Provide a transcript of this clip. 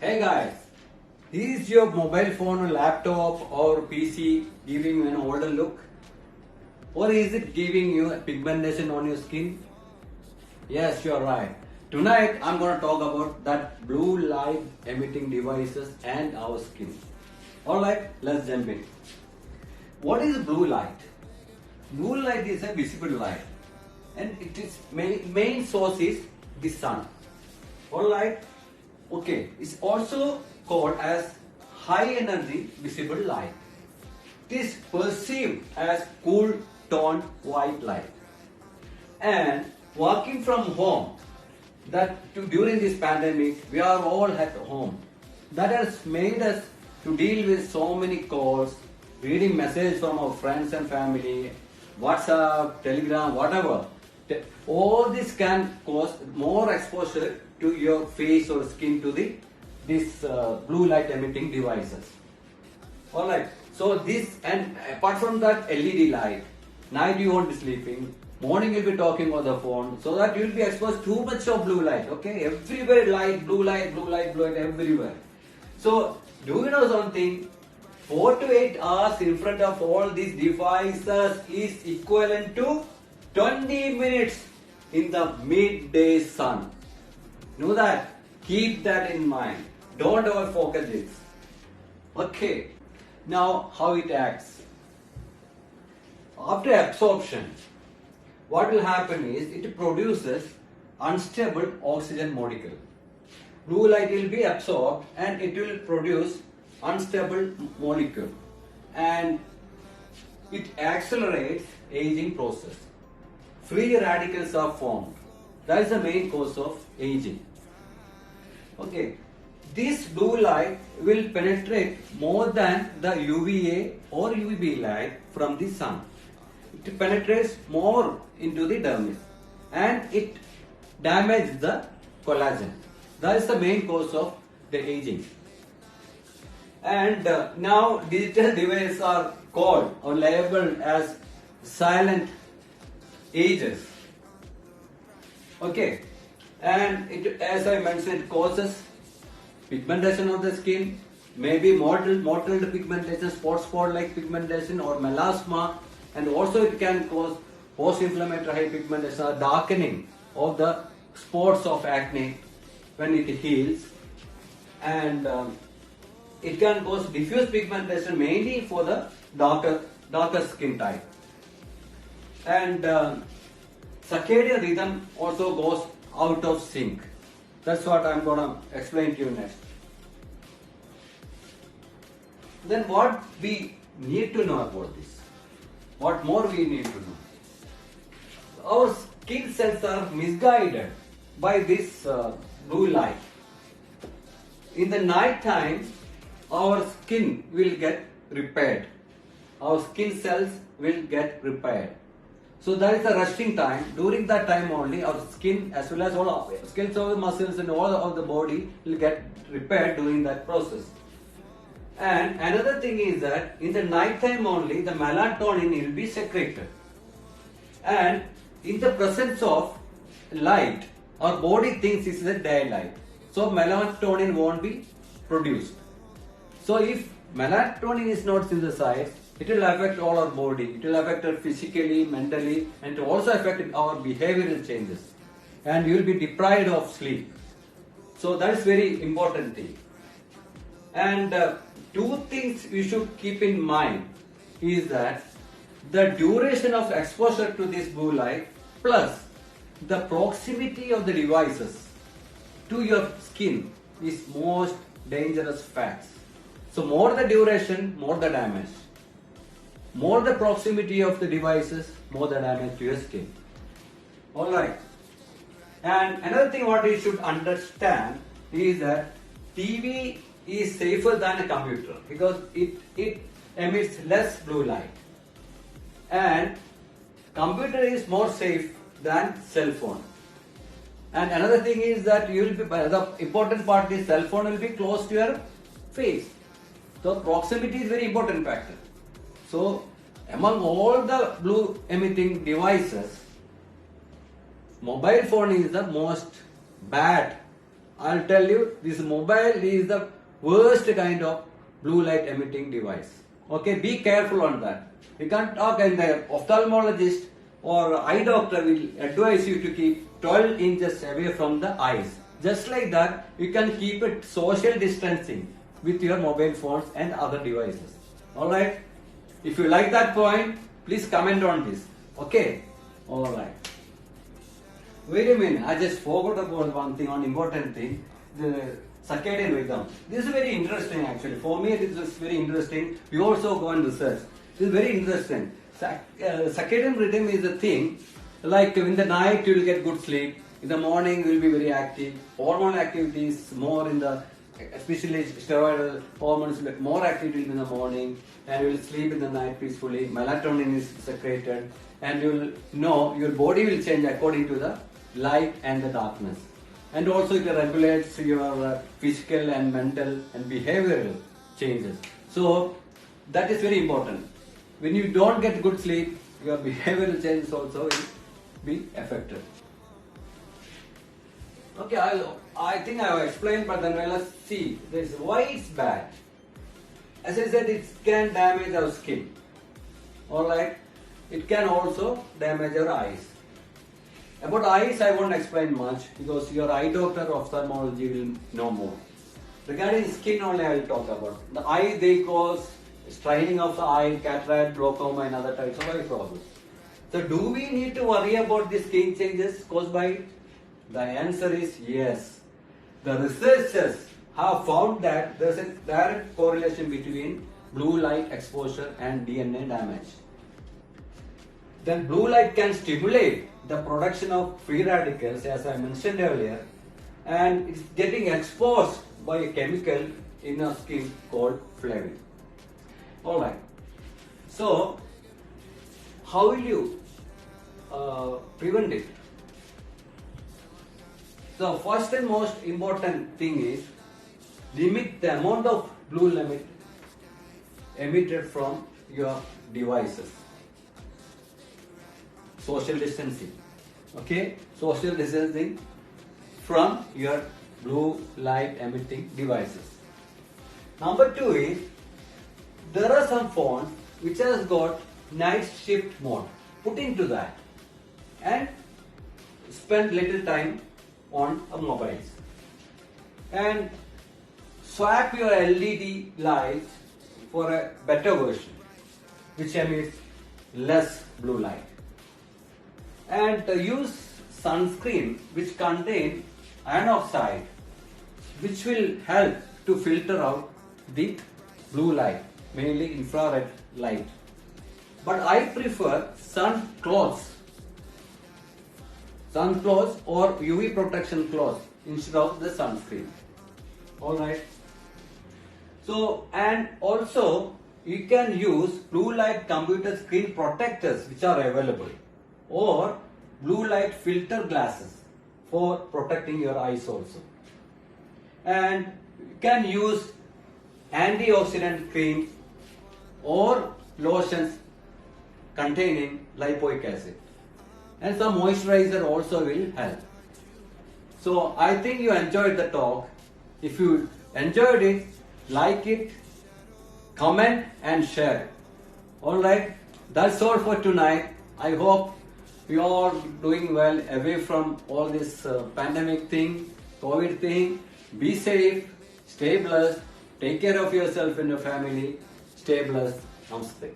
Hey guys, is your mobile phone, laptop or PC giving you an older look? Or is it giving you a pigmentation on your skin? Yes, you're right. Tonight I'm going to talk about that blue light emitting devices and our skin. Alright, let's jump in. What is blue light? Blue light is a visible light and it is main source is the sun. Alright, okay, it's also called as high energy visible light. It is perceived as cool tone white light. And working from home, during this pandemic, we are all at home. That has made us to deal with so many calls, reading messages from our friends and family, WhatsApp, Telegram, whatever. All this can cause more exposure to your face or skin to this blue light emitting devices. Alright, so this, and apart from that, LED light, night you won't be sleeping, morning you'll be talking on the phone, so that you'll be exposed too much of blue light, okay? Everywhere light, blue light, blue light, blue light, everywhere. So, do you know something? 4 to 8 hours in front of all these devices is equivalent to 20 minutes in the midday sun. Know that? Keep that in mind. Don't ever forget this. Okay. Now, how it acts. After absorption, what will happen is it produces unstable oxygen molecule. Blue light will be absorbed and it will produce unstable molecule, and it accelerates aging process. Free radicals are formed. That is the main cause of aging. Okay, this blue light will penetrate more than the UVA or UVB light from the sun. It penetrates more into the dermis and it damages the collagen. That is the main cause of the aging. And now digital devices are called or labeled as silent agers. Okay, and it, as I mentioned, it causes pigmentation of the skin, maybe mottled pigmentation, spot like pigmentation or melasma, and also it can cause post-inflammatory hypopigmentation or darkening of the spots of acne when it heals, and it can cause diffuse pigmentation mainly for the darker skin type. And circadian rhythm also goes out of sync. That's what I'm going to explain to you next. Then what we need to know about this? What more we need to know? Our skin cells are misguided by this blue light. In the night time, our skin will get repaired. Our skin cells will get repaired. So that is the resting time. During that time only, our skin as well as all our skins of the muscles and all of the body will get repaired during that process. And another thing is that in the night time only, the melatonin will be secreted. And in the presence of light, our body thinks this is a daylight. So melatonin won't be produced. So if melatonin is not synthesized, it will affect all our body. It will affect us physically, mentally, and to also affect our behavioral changes. And you will be deprived of sleep. So that is very important thing. And two things we should keep in mind is that the duration of exposure to this blue light plus the proximity of the devices to your skin is most dangerous facts. So more the duration, more the damage. More the proximity of the devices, more the damage to your skin. Alright. And another thing what you should understand is that TV is safer than a computer because it emits less blue light. And computer is more safe than cell phone. And another thing is that you will be, the important part is cell phone will be close to your face. So proximity is very important factor. So among all the blue emitting devices, mobile phone is the most bad I'll tell you, this mobile is the worst kind of blue light emitting device. Okay, be careful on that. You can't talk, and the ophthalmologist or eye doctor will advise you to keep 12 inches away from the eyes. Just like that, you can keep it social distancing with your mobile phones and other devices. Alright? If you like that point, please comment on this. Okay? Alright. Wait a minute, I just forgot about one thing, one important thing. The circadian rhythm. This is very interesting actually. For me, this is very interesting. We also go and research. This is very interesting. Circadian rhythm is a thing, like in the night you will get good sleep, in the morning you will be very active, hormonal activity is more in the, especially steroidal hormones, more activity in the morning, and you will sleep in the night peacefully, melatonin is secreted, and you will know your body will change according to the light and the darkness. And also it regulates your physical and mental and behavioral changes. So that is very important. When you don't get good sleep, your behavioral changes also will be affected. Okay, I think I have explained, but then let's see this why it's bad. As I said, it can damage our skin. Alright, it can also damage our eyes. About eyes, I won't explain much because your eye doctor of ophthalmology will know more. Regarding skin only, I will talk about. The eye, they cause straining of the eye, cataract, glaucoma, and other types of eye problems. So, do we need to worry about the skin changes caused by it? The answer is yes. The researchers have found that there is a direct correlation between blue light exposure and DNA damage. Then blue light can stimulate the production of free radicals, as I mentioned earlier, and it's getting exposed by a chemical in our skin called flavin. Alright, so how will you prevent it? So first and most important thing is limit the amount of blue light emitted from your devices. Social distancing. Okay, social distancing from your blue light emitting devices. Number 2 is there are some phones which has got night shift mode. Put into that and spend little time on mobiles and swap your LED lights for a better version which emits less blue light, and use sunscreen which contain iron oxide, which will help to filter out the blue light, mainly infrared light. But I prefer sun clothes or UV protection cloths instead of the sunscreen. Alright. So, and also you can use blue light computer screen protectors which are available, or blue light filter glasses for protecting your eyes also. And you can use antioxidant creams or lotions containing lipoic acid, and some moisturizer also will help. So I think you enjoyed the talk. If you enjoyed it, like it, comment and share. Alright, that's all for tonight. I hope you all doing well away from all this pandemic thing, COVID thing. Be safe, stay blessed, take care of yourself and your family. Stay blessed. Namaste.